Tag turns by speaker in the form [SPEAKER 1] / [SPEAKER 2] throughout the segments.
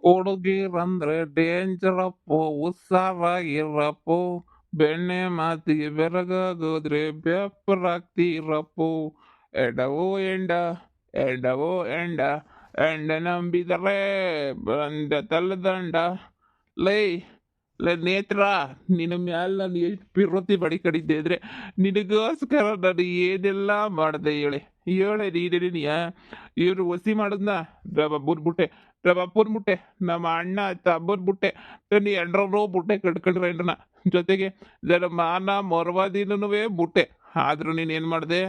[SPEAKER 1] ಹುಡುಗಿರಂದ್ರೆ ಡೇಂಜರಪ್ಪು, ಹುಷಾರಾಗಿರಪ್ಪು, ಬೆಣ್ಣೆ ಮಾತಿಗೆ ಬೆರಗಾಗೋದ್ರೆ ಬೆಪ್ಪರಾಗ್ತೀರಪ್ಪು. ಎಡವೋ ಎಂಡ, ಎಡವೋ ಎಂಡ, ಎಂಡ ನಂಬಿದರೆ ಬಂದ ತಲೆದಂಡ. ಲೈ ಲೇ ನೇತ್ರ, ನಿನ್ನ ಮ್ಯಾಲ ನಾನು ಎಷ್ಟು ಪಿರೋತಿ ಬಡಿಕಡಿದ್ದೆ ಅಂದ್ರೆ ನಿನಗೋಸ್ಕರ ನಾನು ಏನೆಲ್ಲ ಮಾಡಿದೆ ಹೇಳೆ ನೀನೇನಿಯ. ಇವ್ರು ಒಸಿ ಮಾಡಿದ್ನ ರಬ್ಬನ್ ಬುಟ್ಟೆ, ರಬ್ಬನ್ ಬುಟ್ಟೆ, ನಮ್ಮ ಅಣ್ಣ ತಬ್ಬನ್ ಬುಟ್ಟೆ, ನನ್ನ ಎಂಡ್ರೂ ಬುಟ್ಟೆ ಕಟ್ಕೊಂಡ್ರೆ ಎಂಡ್ರನ ಜೊತೆಗೆ ನನ್ನ ಮಾನ ಮೊರವಾದಿನೂ ಬುಟ್ಟೆ. ಆದ್ರೂ ನೀನು ಏನು ಮಾಡಿದೆ,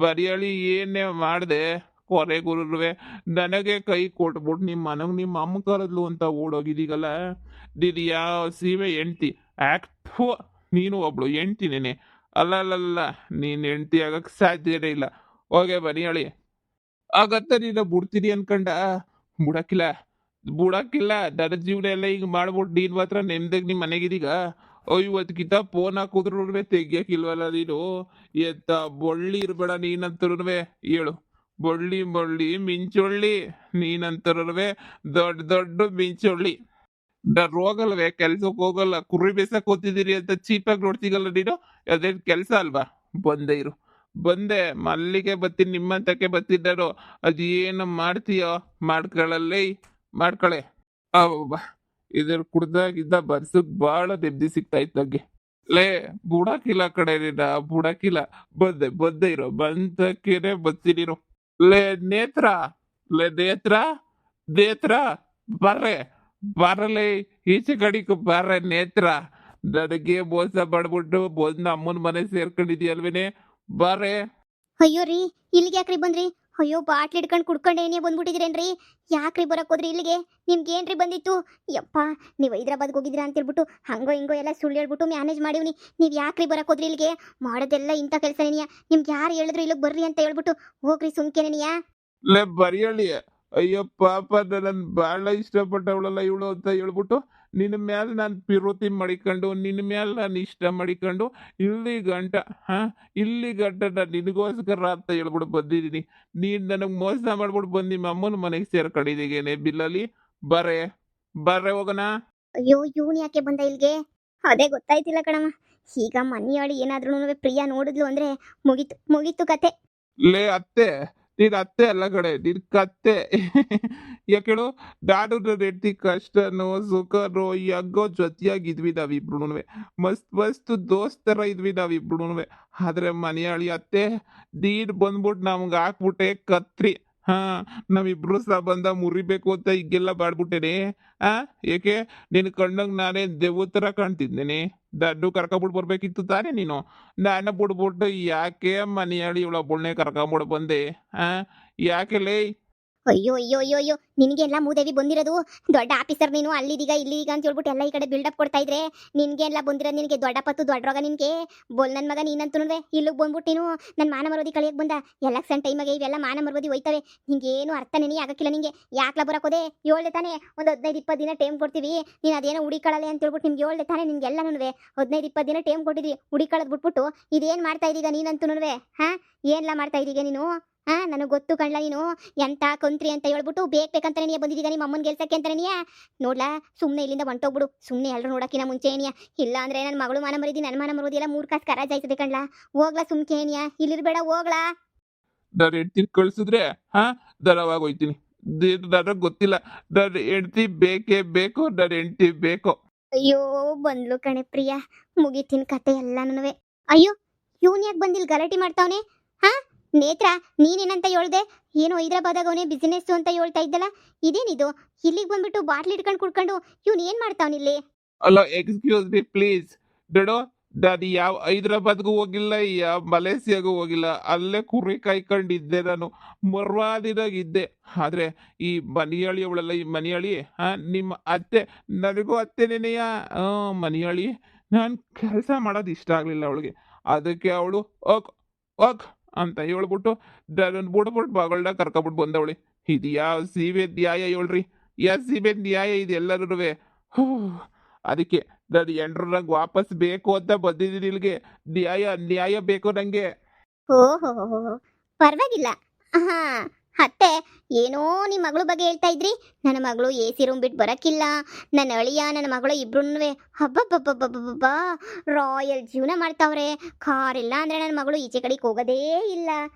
[SPEAKER 1] ಬರಿಯಳಿ ಏನೇ ಮಾಡಿದೆ, ಕೊನೆಗುರುವೆ ನನಗೆ ಕೈ ಕೊಟ್ಬಿಟ್ಟು ನಿಮ್ಮ ಮನೆಗೆ ನಿಮ್ಮ ಅಮ್ಮ ಕರೆದ್ಲು ಅಂತ ಓಡೋಗಿದ್ದೀಗಲ್ಲ. ನೀನು ಯಾವ ಸೀಮೆ ಹೆಂಡ್ತಿ ಆಕ್ಟು, ನೀನು ಒಬ್ಳು ಹೆಂಡ್ತಿನೇನೆ. ಅಲ್ಲ ನೀನು ಹೆಂಡ್ತಿ ಆಗಕ್ಕೆ ಸಾಧ್ಯನೇ ಇಲ್ಲ. ಹೋಗೆ ಬನ್ನಿ ಹೇಳಿ. ಆಗತ್ತ ನೀನು ಬಿಡ್ತೀನಿ ಅನ್ಕಂಡ, ಬಿಡಕ್ಕಿಲ್ಲ ಬಿಡಕ್ಕಿಲ್ಲ. ನನ್ನ ಜೀವನ ಎಲ್ಲ ಹಿಂಗೆ ಮಾಡ್ಬಿಟ್ಟು ನೀನು ಮಾತ್ರ ನೆಮ್ಮದಿಗೆ ನಿಮ್ಮ ಮನೆಗಿದೀಗ. ಇವತ್ತಿಗಿಂತ ಫೋನ್ ಹಾಕಿದ್ರು ತೆಗಿಯಕ್ಕಿಲ್ವಲ್ಲ ನೀನು. ಎಂತ ಬೊಳ್ಳಿ ಇರ್ಬೇಡ ನೀನಂತರುವೆ. ಹೇಳು, ಬೊಳ್ಳಿ ಬೊಳ್ಳಿ ಮಿಂಚೊಳ್ಳಿ, ನೀನಂತರುವೆ ದೊಡ್ಡ ದೊಡ್ಡ ಮಿಂಚೊಳ್ಳಿ. ನಾನು ಹೋಗಲ್ವೇ, ಕೆಲ್ಸಕ್ಕೆ ಹೋಗಲ್ಲ, ಕುರಿ ಬೇಸಕ್ ಹೋಗ್ತಿದ್ದೀರಿ ಅಂತ ಚೀಪಾಗಿ ನೋಡ್ತೀಗಲ್ಲ ನೀನು. ಅದೇನು ಕೆಲಸ ಅಲ್ವಾ? ಬಂದೇ ಇರು, ಬಂದೆ ಮಲ್ಲಿಗೆ ಬತ್ತೀನಿ, ನಿಮ್ಮಂತಕ್ಕೆ ಬತ್ತೀನಿ ನಾನು. ಅದೇನು ಮಾಡ್ತೀಯೋ ಮಾಡ್ಕೊಳ್ಳಲ್ಲೇ, ಮಾಡ್ಕೊಳೆ. ಅವ್ವ, ಇದ್ರ ಕುಡ್ದಾಗಿದ್ದ ಬರ್ಸಕ್ ಭಾಳ ನೆಮ್ಮದಿ ಸಿಗ್ತಾ ಇದ್ದಂಗೆ. ಲೇ ಬುಡಕಿಲ್ಲ ಕಡೆ ನೀನ, ಬುಡಕಿಲ್ಲ. ಬಂದೆ ಇರೋ, ಬಂದಕ್ಕೇನೆ ಬತ್ತೀನಿರು. ಲೇ ನೇತ್ರ, ಲೇ ನೇತ್ರ, ನೇತ್ರ ಬರ್ರೆ, ಬರಲೇ ಈಚೆ ಕಡಿಕು ಬರ್ರೆ ನೇತ್ರ. ನನಗೆ ಮೋಸ ಮಾಡ್ಬಿಟ್ಟು ಬಂದು ಅಮ್ಮನ ಮನೆ ಸೇರ್ಕೊಂಡಿದ್ಯಲ್ವೇನೆ, ಬರ್ರೆ.
[SPEAKER 2] ಅಯ್ಯೋ ರೀ, ಇಲ್ಲಿಗೆ ಯಾಕ್ರಿ ಬಂದ್ರಿ? ಅಯ್ಯೋ, ಬಾಟ್ಲಿ ಹಿಡ್ಕೊಂಡು ಕುಡ್ಕೊಂಡು ಏನೇ ಬಂದ್ಬಿಟ್ಟಿದ್ರೇನ್ರಿ? ಯಾಕ್ರಿ ಬರಕ್ ಹೋದ್ರಿ ಇಲ್ಲಿಗೆ? ನಿಮ್ಗೇನ್ರಿ ಬಂದಿತ್ತು? ಯಪ್ಪ, ನೀವು ಹೈದ್ರಾಬಾದ್ಗೆ ಹೋಗಿದ್ರಾ ಅಂತ ಹೇಳ್ಬಿಟ್ಟು ಹಂಗೋ ಹಿಂಗೋ ಎಲ್ಲ ಸುಳ್ಳು ಹೇಳ್ಬಿಟ್ಟು ಮ್ಯಾನೇಜ್ ಮಾಡಿವ್ನಿ. ನೀವು ಯಾಕ್ರಿ ಬರಕ್ ಹೋದ್ರಿ ಇಲ್ಲಿಗೆ? ಮಾಡೋದೆಲ್ಲ ಇಂಥ ಕೆಲಸನೇನಿಯಾ? ನಿಮ್ಗೆ ಯಾರು ಹೇಳಿದ್ರು ಇಲ್ಲಿಗೆ ಬರ್ರಿ ಅಂತ ಹೇಳ್ಬಿಟ್ಟು ಹೋಗ್ರಿ ಸುಮ್ಕೆನೇನಿಯಾ?
[SPEAKER 1] ಲೇ ಬರಿಯಳಿ, ಅಯ್ಯೋ ಪಾಪ ನನ್ನ ಭಾಳ ಇಷ್ಟಪಟ್ಟವಳಲ್ಲ ಇವಳು ಅಂತ ಹೇಳ್ಬಿಟ್ಟು ನಿನ್ನ ಮ್ಯಾಲ ನಾನು ಪಿರೋತಿ ಮಾಡಿಕೊಂಡು, ನಿನ್ನ ಮ್ಯಾಲ ನಾನು ಇಷ್ಟ ಮಾಡಿಕೊಂಡು ಇಲ್ಲಿ ಗಂಟ ಇಲ್ಲಿ ಗಂಟ ನಾನು ನಿನಗೋಸ್ಕರ ಅಂತ ಹೇಳ್ಬಿಟ್ಟು ಬಂದಿದ್ದೀನಿ. ನೀನು ನನಗೆ ಮೋಸ ಮಾಡ್ಬಿಟ್ಟು ಬಂದು ನಿಮ್ಮ ಅಮ್ಮನ ಮನೆಗೆ ಸೇರ್ಕೊಂಡಿದ್ದೀಗೇನೆ ಬಿಲ್ಲಲ್ಲಿ. ಬರೇ ಬರ್ರೆ ಹೋಗೋಣ.
[SPEAKER 2] ಅಯ್ಯೋ, ಇವನು ಯಾಕೆ ಬಂದ ಇಲ್ಲಿಗೆ? ಅದೇ ಗೊತ್ತಾಯ್ತಿಲ್ಲ ಕಣಮ್ಮ. ಈಗ ಮನೆಯಾಳಿ ಏನಾದ್ರೂ ಪ್ರಿಯಾ ನೋಡಿದ್ಲು ಅಂದ್ರೆ ಮುಗೀತು ಮುಗೀತು ಕತೆ.
[SPEAKER 1] ಲೇ ಅತ್ತೆ, ನೀನ್ ಅತ್ತೆ ಅಲ್ಲ ಕಡೆ, ನೀನ್ ಕತ್ತೆ. ಯಾಕೇಳು, ನಾನು ನನ್ನ ಹೆಂಡತಿ ಕಷ್ಟನೋ ಸುಖನೋ ಹೆಂಗೋ ಜೊತೆಯಾಗಿದ್ವಿ ನಾವಿಬ್ರುನುವೆ. ಮಸ್ತ್ ಮಸ್ತ್ ದೋಸ್ತರ ಇದ್ವಿ ನಾವಿಬ್ರುನುವೆ. ಆದ್ರೆ ಮನೆಯಾಳಿ ಅತ್ತೆ, ನೀನ್ ಬಂದ್ಬಿಟ್ಟು ನಮ್ಗೆ ಹಾಕ್ಬಿಟ್ಟೆ ಕತ್ರಿ. ಹಾ, ನಾವಿಬ್ರು ಸಂಬಂಧ ಮುರಿಬೇಕು ಅಂತ ಹಿಂಗೆಲ್ಲ ಮಾಡ್ಬಿಟ್ಟೇನೆ. ಆ ಏಕೆ, ನಿನ್ ಕಣ್ಣಂಗ್ ನಾನೇ ದೆವ್ವ ಥರ ಕಾಣ್ತಿದ್ದೇನೆ. ದಡ್ಡು ಕರ್ಕೊಂಬಿಟ್ಟು ಬರ್ಬೇಕಿತ್ತು ತಾನೇ ನೀನು. ನಾನು ಬಿಡ್ಬಿಟ್ಟು ಯಾಕೆ ಮನೆಯಾಳಿ ಇವಳೊಬ್ಬಳನ್ನೇ ಕರ್ಕೊಂಬಿಟ್ಟು ಬಂದೆ? ಆ ಯಾಕೆ ಲೇ?
[SPEAKER 2] ಅಯ್ಯೋ ಅಯ್ಯೋ ಅಯ್ಯೋ ಅಯ್ಯೋ, ನಿನಗೆಲ್ಲ ಮೂದೇವಿ ಬಂದಿರೋದು. ದೊಡ್ಡ ಆಫೀಸರ್ ನೀನು, ಅಲ್ಲಿದೀಗ ಇಲ್ಲಿಗ ಅಂತ ಹೇಳ್ಬಿಟ್ಟು ಎಲ್ಲ ಈ ಕಡೆ ಬಿಲ್ಡಪ್ ಕೊಡ್ತಾ ಇದ್ರೆ ನಿನಗೆಲ್ಲ ಬಂದಿರೋದು. ನಿನಗೆ ದೊಡ್ಡ ಪತ್ತು ದೊಡ್ಡ ರೋಗ ನಿನಗೆ. ಬೋಲ್ ನನ್ನ ಮಗ ನೀನಂತೂ ಇಲ್ಲಿಗೆ ಬಂದ್ಬಿಟ್ಟು ನೀನು ನನ್ನ ಮಾನ ಮರೋದಿ ಕಳಿಯಕ್ಕೆ ಬಂದ. ಎಲೆಕ್ಷನ್ ಟೈಮಾಗೆ ಇವೆಲ್ಲ ಮಾನ ಮರೋದಿ ಹೋಯ್ತವೆ. ನಿಂಗೇನು ಅರ್ಥ ನೆನೆ ಆಗಕ್ಕಿಲ್ಲ ನಿಂಗೆ. ಯಾಕ್ಲ ಬರಕೋದೆ? ಹೇಳ್ದೆ ತಾನೇ ಒಂದು 15-20 ದಿನ ಟೈಮ್ ಕೊಡ್ತೀವಿ, ನೀನು ಅದೇನೋ ಹುಡಿಕಳಲೆ ಅಂತ ಹೇಳ್ಬಿಟ್ಟು ನಿಮ್ಗೆ ಹೇಳ್ದೆ ತಾನೇ. ನಿನ್ಗೆಲ್ಲನೂ 15-20 ದಿನ ಟೈಮ್ ಕೊಟ್ಟಿದ್ವಿ, ಹುಡಿಕಳದ್ ಬಿಟ್ಬಿಟ್ಟು ಇದೇನು ಮಾಡ್ತಾ ಇದೀಗ ನೀನಂತೂ? ಹಾಂ, ಏನೆಲ್ಲ ಮಾಡ್ತಾ ಇದೀಗ ನೀನು? ನನಗೆ ಗೊತ್ತು ಕಣ್ಲ, ನೀನು ಎಂತ ಕಂತ್ರಿ ಅಂತ ಹೇಳ್ಬಿಟ್ಟು ಬೇಕಂತಾನೆ ನೀ ಬಂದಿದ್ದೀಗ ನಿಮ್ಮ ಅಮ್ಮನ ಗೆಲ್ಸಕ್ಕೆ ಅಂತಾನೆ ನೀ. ನೋಡ್ಲಾ, ಸುಮ್ಮನೆ ಇಲ್ಲಿಂದ ಹೊಂಟೋಗ್ಬಿಡು. ಸುಮ್ಮನೆ ಎಲ್ಲರೂ ನೋಡೋಕ್ಕಿನ ಮುಂಚೆ ಏನಿಯಾ. ಇಲ್ಲ ಅಂದ್ರೆ ನನ್ನ ಮಗಳು ಮಾನ ಮರಿದಿ, ನನ್ನ ಮಾನ ಮರೋದಿ ಎಲ್ಲ 3 ಕಾಸು ಕರಾಜಾಯ್ತದೆ ಕಣ್ಲಾ. ಹೋಗ್ಲಾ ಸುಮ್ಕೆ ಏನಿಯಾ, ಇಲ್ಲಿರ್ಬೇಡ ಹೋಗ್ಲಾ.
[SPEAKER 1] ನಾನು ಹೆಂಡ್ತಿ ಕಳ್ಸಿದ್ರೆ ದರವಾಗಿ ಹೋಯ್ತೀನಿ. ನನಗೆ ಗೊತ್ತಿಲ್ಲ, ನನ್ನ ಹೆಂಡ್ತಿ ಬೇಕೇ ಬೇಕು, ನನ್ನ ಹೆಂಡ್ತಿ ಬೇಕು.
[SPEAKER 2] ಅಯ್ಯೋ, ಬಂದ್ಲು ಕಣೆ ಪ್ರಿಯಾ, ಮುಗಿತಿನ ಕತೆ ಎಲ್ಲಾನುವೆ. ಅಯ್ಯೋ, ಇವನ್ ಯಾಕೆ ಬಂದಿಲ್ ಗಲಾಟೆ ಮಾಡ್ತಾವನೆ? ಹಾ ನೇತ್ರ, ನೀನೇನಂತ ಹೇಳ್ದೆ? ಏನೋ ಹೈದ್ರಾಬಾದಾಗ ಅವನೇ ಬಿಸಿನೆಸ್ ಅಂತ ಹೇಳ್ತಾ ಇದ್ದಲ್ಲ, ಇದೇನಿದು? ಇಲ್ಲಿಗೆ ಬಂದ್ಬಿಟ್ಟು ಬಾಟ್ಲಿ ಇಟ್ಕೊಂಡು ಕುಡ್ಕೊಂಡು ಇವನು ಏನ್ ಮಾಡ್ತಾವನಿಲ್ಲಿ?
[SPEAKER 1] ಅಲ್ಲ, ಎಕ್ಸ್ಕ್ಯೂಸ್ ಮಿ ಪ್ಲೀಸ್. ನೋಡು, ನಾನು ಯಾವ ಹೈದ್ರಾಬಾದ್ಗೂ ಹೋಗಿಲ್ಲ, ಯಾವ ಮಲೇಸಿಯಾಗೂ ಹೋಗಿಲ್ಲ. ಅಲ್ಲೇ ಕುರಿ ಕಾಯ್ಕೊಂಡಿದ್ದೆ ನಾನು, ಮರ್ವಾದಿನಾಗಿದ್ದೆ. ಆದ್ರೆ ಈ ಮನಿಯಾಳಿ ಅವಳಲ್ಲ, ಈ ಮನಿಯಾಳಿ ನಿಮ್ಮ ಅತ್ತೆ, ನನಗೂ ಅತ್ತೆನೇನೆಯ ಮನಿಯಾಳಿ. ನಾನು ಕೆಲಸ ಮಾಡೋದು ಇಷ್ಟ ಆಗಲಿಲ್ಲ ಅವಳಿಗೆ. ಅದಕ್ಕೆ ಅವಳು ಓಕ್ ಓಕ್ ಅಂತ ಹೇಳ್ಬಿಟ್ಟು ನನ್ನ ಬಿಡ್ಬಿಟ್ಟು ಮಗಳನ್ನ ಕರ್ಕೊಬಿಟ್ಟು ಬಂದವಳಿ. ಇದು ಯಾವ ಸೀಮೆ ನ್ಯಾಯ ಹೇಳ್ರಿ? ಯಾವ ಸೀಮೆ ನ್ಯಾಯ ಇದು ಎಲ್ಲರೂ? ಹೂ, ಅದಕ್ಕೆ ನಾನು ಎಂಡ್ರಂಗೆ ವಾಪಸ್ ಬೇಕು ಅಂತ ಬಂದಿದ್ದೀನಿ ಇಲ್ಲಿಗೆ. ನ್ಯಾಯ ನ್ಯಾಯ ಬೇಕು ನಂಗೆ.
[SPEAKER 2] ಓಹೋ, ಪರವಾಗಿಲ್ಲ. ಹಾ, ಅತ್ತೆ, ಏನೋ ನಿಮ್ಮ ಮಗಳ ಬಗ್ಗೆ ಹೇಳ್ತಾ ಇದ್ರಿ. ನನ್ನ ಮಗಳು ಎ ಸಿ ರೂಮ್ ಬಿಟ್ಟು ಬರಕ್ಕಿಲ್ಲ, ನನ್ನ ಅಳಿಯ ನನ್ನ ಮಗಳು ಇಬ್ರು ಹಬ್ಬಬ್ಬಬ್ಬಬ್ಬಬ್ಬ ರಾಯಲ್ ಜೀವನ ಮಾಡ್ತಾವ್ರೆ, ಕಾರ್ ಇಲ್ಲ ಅಂದ್ರೆ ನನ್ನ ಮಗಳು ಈಚೆ ಕಡೆಗೆ ಹೋಗೋದೇ ಇಲ್ಲ.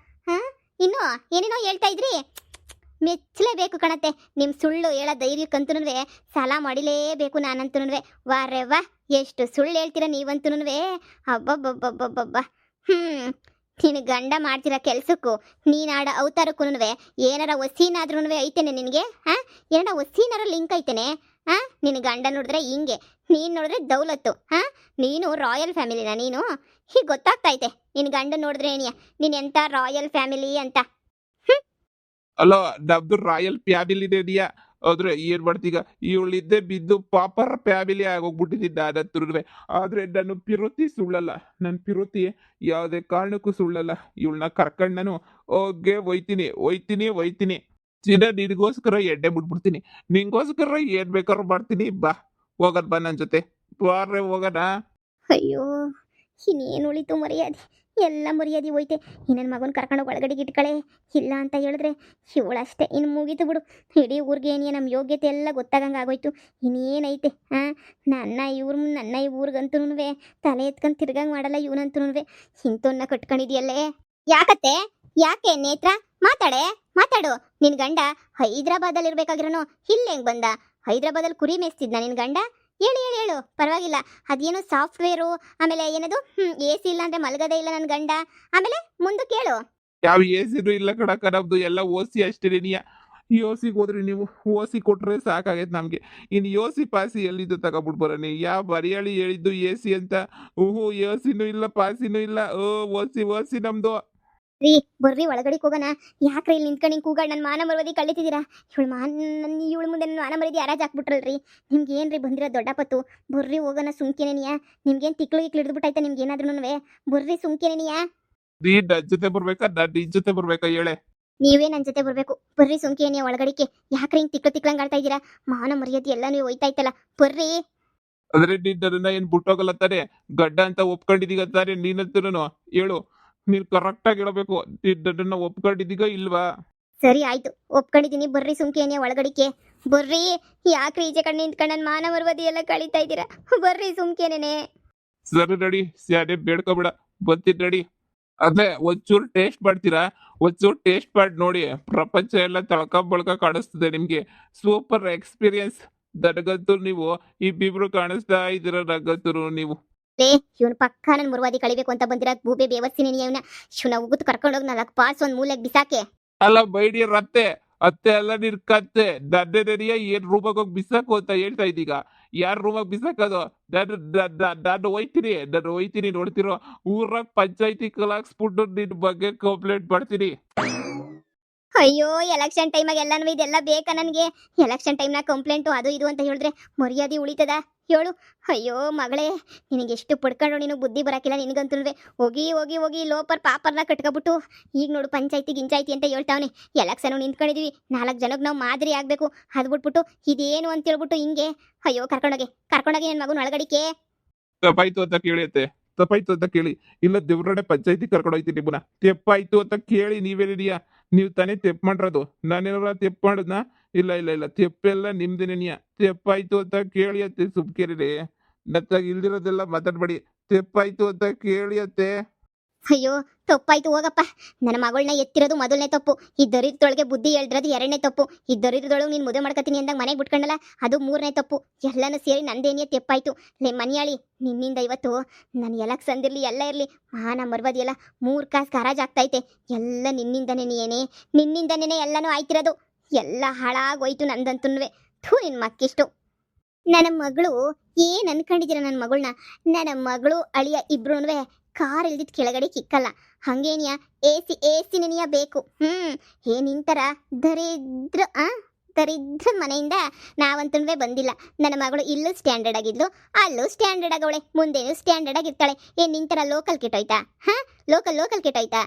[SPEAKER 2] ಹಾ, ಇನ್ನು ಏನೇನೋ ಹೇಳ್ತಾ ಇದ್ರಿ. ಮೆಚ್ಚಲೇಬೇಕು ಕಣತ್ತೆ, ನಿಮ್ಮ ಸುಳ್ಳು ಹೇಳೋ ಧೈರ್ಯಕ್ಕಂತೂ ಸಾಲ ಮಾಡಿಲೇಬೇಕು ನಾನಂತೂ. ವಾರೆ ವಾ, ಎಷ್ಟು ಸುಳ್ಳು ಹೇಳ್ತೀರ ನೀವಂತೂ. ಹಬ್ಬಬ್ಬಬ್ಬಬ್ಬಬ್ಬ. ನಿನ್ನ ಗಂಡ ಮಾಡ್ತಿರೋ ಕೆಲ್ಸಕ್ಕೂ ನೀನಾಡ ಅವತಾರಕ್ಕೂ ಏನಾರ ವಸೀನಾದ್ರೂ ಐತೇನೆ ನಿನಗೆ? ಹಾಂ, ಏನಾರ ವಸೀನಾರ ಲಿಂಕ್ ಐತೇನೆ? ಹಾಂ, ನಿನ್ನ ಗಂಡ ನೋಡಿದ್ರೆ ಹಿಂಗೆ, ನೀನು ನೋಡಿದ್ರೆ ದೌಲತ್ತು. ಹಾಂ, ನೀನು ರಾಯಲ್ ಫ್ಯಾಮಿಲಿನ ನೀನು? ಹೀಗೆ ಗೊತ್ತಾಗ್ತೈತೆ ನಿನ್ನ ಗಂಡ ನೋಡಿದ್ರೆ ಏನಿಯ ನೀನು ಎಂಥ ರಾಯಲ್ ಫ್ಯಾಮಿಲಿ ಅಂತ.
[SPEAKER 1] ಅಲ್ಲ, ನಮ್ದು ರಾಯಲ್ ಫ್ಯಾಮಿಲಿ ಇದೆಯಾ? ಆದ್ರೆ ಏನ್ ಮಾಡ್ತೀಗ, ಇವಳಿದ್ದೆ ಬಿದ್ದು ಪಾಪರ್ ಫ್ಯಾಮಿಲಿ ಆಗೋಗ್ಬಿಟ್ಟಿದ್ದೀನಿ ನಾನಂತೂ. ಆದ್ರೆ ನಾನು ಪಿರೋತಿ ಸುಳ್ಳಲ್ಲ, ನನ್ನ ಪಿರೋತಿ ಯಾವುದೇ ಕಾರಣಕ್ಕೂ ಸುಳ್ಳಲ್ಲ. ಇವಳನ್ನ ಕರ್ಕೊಂಡು ನಾನು ಹೋಗೇ ಒಯ್ತೀನಿ. ಚಿನ್ನ ನಿನಗೋಸ್ಕರ ಎಣ್ಣೆ ಮುಟ್ಬಿಡ್ತೀನಿ, ನಿಂಗೋಸ್ಕರ ಏನ್ ಬೇಕಾದ್ರೂ ಮಾಡ್ತೀನಿ. ಬಾ ಹೋಗೋಣ, ಬಾ ನನ್ನ ಜೊತೆ, ಬಾರ್ರೆ ಹೋಗೋಣ.
[SPEAKER 2] ಅಯ್ಯೋ, ಇನ್ನೇನು ಉಳಿತು ಮರ್ಯಾದೆ? ಎಲ್ಲ ಮರ್ಯಾದೆ ಹೋಯ್ತೆ. ನನ್ನ ಮಗನ ಕರ್ಕೊಂಡೋಗಿ ಒಳಗಡೆಗೆ ಇಟ್ಕಳೆ. ಇಲ್ಲ ಅಂತ ಹೇಳಿದ್ರೆ ಇವಳಷ್ಟೇ, ಇನ್ನು ಮುಗೀತು ಬಿಡು. ಇಡೀ ಊರಿಗೆ ಏನಿಯ ನಮ್ಮ ಯೋಗ್ಯತೆ ಎಲ್ಲ ಗೊತ್ತಾಗಂಗೆ ಆಗೋಯ್ತು. ಇನ್ನೇನೈತೆ? ಹಾಂ, ನನ್ನ ಈ ಊರಿಗಂತೂ ತಲೆ ಎತ್ಕೊಂಡು ತಿರ್ಗಂಗೆ ಮಾಡಲ್ಲ ಇವನಂತೂ. ಇಂಥವನ್ನ ಕಟ್ಕೊಂಡಿದ್ಯಲ್ಲೇ. ಯಾಕತ್ತೆ? ಯಾಕೆ ನೇತ್ರ? ಮಾತಾಡು. ನಿನ್ನ ಗಂಡ ಹೈದ್ರಾಬಾದಲ್ಲಿ ಇರ್ಬೇಕಾಗಿರೋನು ಇಲ್ಲಿ ಹೆಂಗೆ ಬಂದ? ಹೈದ್ರಾಬಾದಲ್ಲಿ ಕುರಿ ಮೇಯಿಸ್ತಿದ್ನ ನಿನ್ನ ಗಂಡ? ಹೇಳು, ಪರವಾಗಿಲ್ಲ. ಅದೇನೋ ಸಾಫ್ಟ್ವೇರು, ಆಮೇಲೆ ಏನದು ಎ ಸಿ ಇಲ್ಲ ಅಂದ್ರೆ ಮಲಗದೇ ಇಲ್ಲ ನನ್ನ ಗಂಡ. ಆಮೇಲೆ ಮುಂದಕ್ಕೆ ಹೇಳು.
[SPEAKER 1] ಯಾವ ಎಸಿನೂ ಇಲ್ಲ ಕಣಕ್ಕ, ನಮ್ದು ಎಲ್ಲ ಓಸಿ ಅಷ್ಟೇ. ಈ ಓಸಿಗೆ ಹೋದ್ರಿ ನೀವು, ಓಸಿ ಕೊಟ್ರೆ ಸಾಕಾಗೈತೆ ನಮಗೆ. ಇನ್ನು ಓಸಿ ಪಾಸಿ ಎಲ್ಲಿದ್ದು ತಗೊಬಿಟ್ಟು ಬರೋನಿ? ಯಾವ ಬರಿಯಾಳಿ ಹೇಳಿದ್ದು ಎ ಸಿ ಅಂತ? ಓಸಿನೂ ಇಲ್ಲ, ಪಾಸಿನೂ ಇಲ್ಲ. ಓಸಿ ನಮ್ದು.
[SPEAKER 2] ರೀ, ಬರ್ರಿ ಒಳಗಡೆಗೆ ಹೋಗೋಣ. ಯಾಕ್ರಿ ಇಲ್ಲಿ ನಿಂತ್ಕೊಂಡು ಹಿಂಗೆ ಕೂಗಾಡ್ ನನ್ನ ಮಾನ ಮರ್ಯಾದೆ ಕಳಿತಿದ್ದೀರಾ? ಇವಳು ಮುಂದೆ ನನ್ನ ಮಾನ ಮರ್ಯಾದೆ ಯಾರಾಜ್ ಹಾಕ್ಬಿಟ್ರಲ್ರಿ. ನಿಮ್ಗೆ ಏನ್ರಿ ಬಂದಿರೋ ದೊಡ್ಡ ಪತ್ತು? ಬರ್ರಿ ಹೋಗೋಣ, ಸುಮ್ಕೇನೇನಿಯಾ? ನಿಮ್ಗೇನು ತಿಕ್ಳು ಹಿಡಿದ್ಬಿಟ್ಟಾಯ್ತಾ ನಿಮ್ಗೆ ಏನಾದ್ರೂ? ಬರ್ರಿ ಸುಮ್ಕೇನೇನಿಯಾ?
[SPEAKER 1] ನೀ ನನ್ನ ಜೊತೆ ಬರ್ಬೇಕಾ, ನಾನು ನಿನ್ ಜೊತೆ ಬರ್ಬೇಕಾ ಹೇಳೆ?
[SPEAKER 2] ನೀವೇ ನನ್ನ ಜೊತೆ ಬರ್ಬೇಕು. ಬರ್ರಿ ಸುಮ್ಕೇನಿಯಾ ಒಳಗಡಿಕೆ. ಯಾಕ್ರಿ ಹಿಂಗೆ ತಿಕ್ಲಂಗ್ ಆಡ್ತಾ ಇದ್ದೀರಾ? ಮಾನ ಮರ್ಯಾದೆ ಎಲ್ಲ ನೀವು ಹೋಯ್ತಾ ಇತ್ತಲ್ಲ, ಬರ್ರಿ.
[SPEAKER 1] ಅಂದ್ರೆ ನೀನ್ ನನ್ನ ಏನ್ ಬಿಟ್ಟೋಗಲ್ಲ ತಾನೆ? ಗಡ್ಡ ಅಂತ ಒಪ್ಕೊಂಡಿದೀಗ ತಾನೆ ನೀನಂತೂ? ಹೇಳು, ನೀನ್ ಕರೆಕ್ಟಾಗಿ ಹೇಳಬೇಕು. ನನ್ನ ಒಪ್ಕೊಂಡಿದೀಗ ಇಲ್ವಾ?
[SPEAKER 2] ಸರಿ ಆಯ್ತು, ಒಪ್ಕೊಂಡಿದ್ದೀನಿ. ಬರ್ರಿ ಸುಮ್ಕೇನಿಯಾ ಒಳಗಡಿಕೆ. ಬರ್ರಿ. ಯಾಕ್ರಿ ಈಚೆ ಕಡೆ ನಿಂತ್ಕೊಂಡು ನನ್ನ ಮಾನ ಮರ್ಯಾದೆ ಎಲ್ಲ ಕಳೀತಾ ಇದ್ದೀರಾ? ಬರ್ರಿ ಸುಮ್ಕೇನೇನೆ.
[SPEAKER 1] ಸರಿ ನಡಿ, ಸ್ಯಾನೆ ಬೇಡ್ಕೊಬೇಡ, ಬರ್ತೀನಿ ನಡಿ. ಅದೇ ಒಂಚೂರು ಟೇಸ್ಟ್ ಮಾಡ್ತೀರಾ? ಒಂಚೂರು ಟೇಸ್ಟ್ ಮಾಡಿ ನೋಡಿ, ಪ್ರಪಂಚ ಎಲ್ಲ ತಳ್ಕೊಂಬಳ್ಕ ಕಾಣಿಸ್ತದೆ ನಿಮ್ಗೆ. Super experience. ನನಗಂತೂ ನೀವು ಇಬ್ಬಿಬ್ರು ಕಾಣಿಸ್ತಾ ಇದ್ದೀರ ನನಗಂತೂ ನೀವು.
[SPEAKER 2] ಇವನು ಪಕ್ಕ ನನ್ನ ಮುರ್ವಾದಿ ಕಳಿಬೇಕು ಅಂತ ಬಂದಿರ ಗೂಬೆ ಬೇವರ್ಸಿನಿ ಇವನ. ಶಿವನ ಉಗುತ್ತು ಕರ್ಕೊಂಡೋಗಿ 4 ಪಾರ್ಸ್ ಒಂದು ಮೂಲೆಗೆ ಬಿಸಾಕೆ.
[SPEAKER 1] ಅಲ್ಲ ಬೈಡಿಯರ್ ಅತ್ತೆ ಅಲ್ಲ ನಿನ್ ಕತ್ತೆ. ನನ್ನೆನೆಯ ಏನ್ ರೂಮಾಗ ಹೋಗಿ ಬಿಸಾಕು ಅಂತ ಹೇಳ್ತಾ ಇದ್ದೀಗ? ಯಾರ್ ರೂಮಾಗ ಬಿಸಾಕೋದು? ನಾನು ಹೋಯ್ತೀನಿ ನೋಡ್ತಿರೋ. ಊರಾಗ ಪಂಚಾಯತಿ ಕಲಾಕ್ಸ್ಬಿಟ್ಟು ನಿನ್ ಬಗ್ಗೆ ಕಂಪ್ಲೇಂಟ್ ಮಾಡ್ತೀನಿ.
[SPEAKER 2] ಅಯ್ಯೋ, ಎಲೆಕ್ಷನ್ ಟೈಮಾಗ ಎಲ್ಲಾನು ಇದೆಲ್ಲ ಬೇಕಾ ನನಗೆ? ಎಲೆಕ್ಷನ್ ಟೈಮ್ನಾಗ ಕಂಪ್ಲೇಂಟು ಅದು ಇದು ಅಂತ ಹೇಳಿದ್ರೆ ಮರ್ಯಾದೆ ಉಳಿತದ ಹೇಳು? ಅಯ್ಯೋ ಮಗಳೇ, ನಿನಗೆ ಎಷ್ಟು ಪಡ್ಕೊಂಡು ನೀನು ಬುದ್ಧಿ ಬರೋಕಿಲ್ಲ ನಿನಗಂತೂ. ಹೋಗಿ ಲೋಪರ್ ಪಾಪರ್ನ ಕಟ್ಕೊಬಿಟ್ಟು ಈಗ ನೋಡು ಪಂಚಾಯತಿ ಗಿಂಚಾಯ್ತಿ ಅಂತ ಹೇಳ್ತಾವನೆ. ಎಲೆಕ್ಷನ್ ನಿಂತ್ಕೊಂಡಿದೀವಿ, 4 ಜನಕ್ಕೆ ನಾವು ಮಾದರಿ ಆಗಬೇಕು. ಅದು ಬಿಟ್ಬಿಟ್ಟು ಇದೇನು ಅಂತ ಹೇಳ್ಬಿಟ್ಟು ಹಿಂಗೆ. ಅಯ್ಯೋ, ಕರ್ಕೊಂಡೋಗಿ ನನ್ನ ಮಗನ ಒಳಗಡಿಕೆ.
[SPEAKER 1] ತಪ್ಪಾಯ್ತು ಅಂತ ಕೇಳಿ ಇಲ್ಲ ದೇವ್ರಡೆ ಪಂಚಾಯತಿ ಕರ್ಕೊಂಡೋಯ್ತೀನಿ ನಿಮ್ಮನ್ನ. ತೆಪ್ಪಾಯ್ತು ಅಂತ ಕೇಳಿ ನೀವೇನಿದೆಯಾ? ನೀವು ತಾನೇ ತೆಪ್ಪು ಮಾಡಿರೋದು, ನಾನೇನಾರ ತೆಪ್ಪು ಮಾಡಿದ್ನಾ? ಇಲ್ಲ, ತೆಪ್ಪೆಲ್ಲ ನಿಮ್ದೇನೇನಿಯ. ತೆಪ್ಪಾಯ್ತು ಅಂತ ಕೇಳಿ ಅತ್ತೆ, ಸುಮ್ಕೇರಿ. ನತ್ತಾಗ ಇಲ್ದಿರೋದೆಲ್ಲ ಮಾತಾಡ್ಬೇಡಿ. ತೆಪ್ಪಾಯ್ತು ಅಂತ ಕೇಳಿ ಅತ್ತೆ.
[SPEAKER 2] ಅಯ್ಯೋ, ತಪ್ಪಾಯ್ತು ಹೋಗಪ್ಪ. ನನ್ನ ಮಗಳನ್ನ ಎತ್ತಿರೋದು ಮೊದಲನೇ ತಪ್ಪು. ಈ ದರಿದ್ರದೊಳಗೆ ಬುದ್ಧಿ ಹೇಳ್ದಿರೋದು 2ನೇ ತಪ್ಪು. ಈ ದರಿದ್ರದೊಳಗೆ ನೀನು ಮದುವೆ ಮಾಡ್ಕೊತೀನಿ ಅಂದಾಗ ಮನೆಗೆ ಬಿಟ್ಕೊಂಡಲ್ಲ, ಅದು 3ನೇ ತಪ್ಪು. ಎಲ್ಲನೂ ಸೇರಿ ನಂದೇನಿಯ ತೆಪ್ಪಾಯ್ತು. ಲೇ ಮನಿಯಾಳಿ, ನಿನ್ನಿಂದ ಇವತ್ತು ನಾನು ಎಲೆಕ್ಷನ್ದಿರಲಿ ಎಲ್ಲ ಇರಲಿ ಮಾನ ಮರ್ಯಾದೆ ಎಲ್ಲ 3 ಕಾಸು ಹರಾಜ್ ಆಗ್ತೈತೆ. ಎಲ್ಲ ನಿನ್ನಿಂದನೇ ಎಲ್ಲನೂ ಆಯ್ತಿರೋದು. ಎಲ್ಲ ಹಾಳಾಗೋಯ್ತು ನಂದಂತೂ. ನಿನ್ನ ಮಕ್ಕಿಷ್ಟು. ನನ್ನ ಮಗಳು ಏನು ಅನ್ಕೊಂಡಿದ್ದೀರ? ನನ್ನ ಮಗಳು ಅಳಿಯ ಇಬ್ರು ಕಾರ್ ಇಲ್ದಿದ್ದು ಕೆಳಗಡೆ ಕಿಕ್ಕಲ್ಲ. ಹಂಗೇನಿಯ ಎ ಸಿ ನೆನೆಯ ಬೇಕು. ಏನಿಂತರ ದರಿದ್ರ ಮನೆಯಿಂದ ನಾವಂತೂ ಬಂದಿಲ್ಲ. ನನ್ನ ಮಗಳು ಇಲ್ಲೂ ಸ್ಟ್ಯಾಂಡರ್ಡ್ ಆಗಿದ್ಲು, ಅಲ್ಲೂ ಸ್ಟ್ಯಾಂಡರ್ಡ್ ಆಗವಳೆ, ಮುಂದೇನು ಸ್ಟ್ಯಾಂಡರ್ಡ್ ಆಗಿರ್ತಾಳೆ. ನಿಂತರ ಲೋಕಲ್ ಕೆಟ್ಟೋಯ್ತಾ? ಲೋಕಲ್ ಕೆಟ್ಟೋಯ್ತಾ?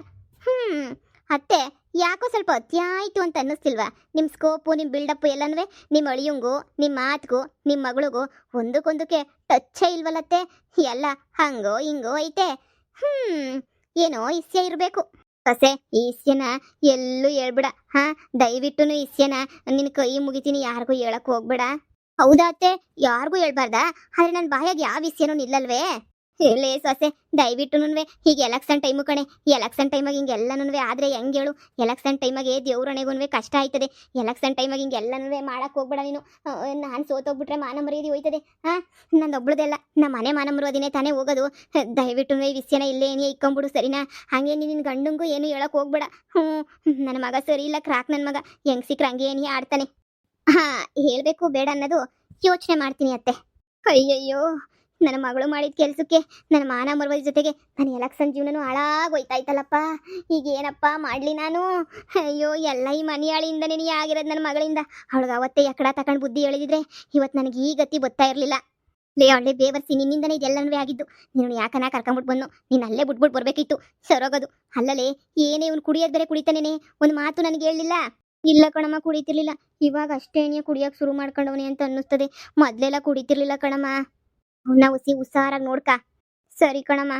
[SPEAKER 2] ಅತ್ತೆ, ಯಾಕೋ ಸ್ವಲ್ಪ ಅತ್ಯಾಯ್ತು ಅಂತ ಅನ್ನಿಸ್ತಿಲ್ವಾ? ನಿಮ್ಮ ಸ್ಕೋಪು, ನಿಮ್ಮ ಬಿಲ್ಡಪ್ಪು ಎಲ್ಲನೂ ನಿಮ್ಮ ಅಳಿಯಂಗೂ, ನಿಮ್ಮ ಮಾತಿಗೂ, ನಿಮ್ಮ ಮಗಳಿಗೂ ಒಂದಕ್ಕೊಂದಕ್ಕೆ ಟಚ್ಚೇ ಇಲ್ವಲ್ಲತ್ತೆ. ಎಲ್ಲ ಹಂಗೋ ಹಿಂಗೋ ಐತೆ. ಏನೋ ಇಸ್ಯ ಇರಬೇಕು. ಸೊಸೆ ಈ ಇಸ್ಯನ ಎಲ್ಲೂ ಹೇಳ್ಬೇಡ. ಹಾ, ದಯವಿಟ್ಟುನು ಇಸ್ಯನ ನಿನ್ ಕೈ ಮುಗಿತೀನಿ, ಯಾರಿಗೂ ಹೇಳಕ್ ಹೋಗ್ಬೇಡ. ಹೌದಾ ಅತ್ತೆ? ಯಾರಿಗೂ ಹೇಳ್ಬಾರ್ದಾ? ಆದ್ರೆ ನನ್ ಬಾಯಾಗ ಯಾವ ವಿಷಯನೂ ನಿಲ್ಲಲ್ವೇ? ಹೇಳೇ ಸೊಸೆ, ದಯವಿಟ್ಟುನುವೆ ಈಗ ಎಲೆಕ್ಷನ್ ಟೈಮು ಕಣೆ. ಎಲೆಕ್ಷನ್ ಟೈಮಾಗ ಹಿಂಗೆಲ್ಲನೂ ಆದ್ರೆ ಹೆಂಗ್ ಹೇಳು? ಎಲೆಕ್ಷನ್ ಟೈಮಾಗೆ ದೇವ್ರಣೆಗೂ ಕಷ್ಟ ಆಯ್ತದೆ. ಎಲೆಕ್ಷನ್ ಟೈಮಾಗ ಹಿಂಗೆಲ್ಲನೂ ಮಾಡಕ್ ಹೋಗ್ಬೇಡ ನೀನು. ನಾನು ಸೋತೋಗ್ಬಿಟ್ರೆ ಮಾನ ಮರ್ಯಾದೆ ಹೋಯ್ತದೆ. ಹಾ, ನಂದೊಬ್ಳದೆಲ್ಲ ನಮ್ಮ ಮನೆ ಮಾನ ಮರ್ಯಾದಿನೇ ತಾನೇ ಹೋಗೋದು. ದಯವಿಟ್ಟು ಈ ವಿಷಯನ ಇಲ್ಲೇ ಏನೇ ಇಕ್ಕೊಂಬಿಡು, ಸರಿನಾ? ಹಂಗೆ ನಿನ್ನ ಗಂಡಂಗೂ ಏನು ಹೇಳಕ್ ಹೋಗ್ಬೇಡ. ಹ್ಞೂ, ನನ್ನ ಮಗ ಸರಿ ಇಲ್ಲ, ಕ್ರಾಕ್ ನನ್ನ ಮಗ. ಹೆಂಗ್ ಸಿಕ್ರ ಹಂಗೆ ಏನೇ ಆಡ್ತಾನೆ. ಹಾ, ಹೇಳ್ಬೇಕು ಬೇಡ ಅನ್ನೋದು ಯೋಚನೆ ಮಾಡ್ತೀನಿ ಅತ್ತೆ. ಅಯ್ಯಯ್ಯೋ, ನನ್ನ ಮಗಳು ಮಾಡಿದ ಕೆಲ್ಸಕ್ಕೆ ನನ್ನ ಮಾನ ಮರ್ಯಾದೆ ಜೊತೆಗೆ ನನ್ನ ಎಲೆಕ್ಷನ್ ಜೀವನನೂ ಹಾಳಾಗೋಯ್ತಾಯ್ತಲ್ಲಪ್ಪ. ಈಗ ಏನಪ್ಪ ಮಾಡ್ಲಿ ನಾನು? ಅಯ್ಯೋ, ಎಲ್ಲ ಈ ಮನೆಯಾಳಿಂದನೇ ಆಗಿರೋದು, ನನ್ನ ಮಗಳಿಂದ. ಅವಳಿಗೆ ಅವತ್ತೇ ಎಕ್ಕಡ ತಗೊಂಡು ಬುದ್ಧಿ ಹೇಳಿದಿದ್ರೆ ಇವತ್ತು ನನಗೆ ಈ ಗತಿ ಗೊತ್ತಾ ಇರಲಿಲ್ಲ. ಲೇ ಒಳ್ಳೆ ಬೇವರ್ಸಿ, ನಿನ್ನಿಂದನೇ ಇದೆಲ್ಲನೂ ಆಗಿದ್ದು. ನೀನು ಯಾಕನ ಕರ್ಕೊಂಬಿಟ್ಟು ಬಂದು ನೀನು ಅಲ್ಲೇ ಬಿಟ್ಬಿಟ್ಟು ಬರ್ಬೇಕಿತ್ತು, ಸರೋಗೋದು. ಅಲ್ಲಲೇ, ಏನೇ ಇವ್ನು ಕುಡಿಯೋದು ಬೇರೆ ಕುಡಿತಾನೇನೆ, ಒಂದು ಮಾತು ನನಗೆ ಹೇಳಲಿಲ್ಲ. ಇಲ್ಲ ಕಣಮ್ಮ, ಕುಡಿತಿರ್ಲಿಲ್ಲ. ಇವಾಗ ಅಷ್ಟೇನೇ ಕುಡಿಯೋಕೆ ಶುರು ಮಾಡ್ಕೊಂಡವನೇ ಅಂತ ಅನ್ನಿಸ್ತದೆ. ಮೊದ್ಲೆಲ್ಲ ಕುಡಿತಿರ್ಲಿಲ್ಲ ಕಣಮ್ಮ. ಅವನ್ನ ಹುಸಿ ಹುಷಾರಾಗಿ ನೋಡ್ಕ. ಸರಿ ಕಣಮ್ಮ.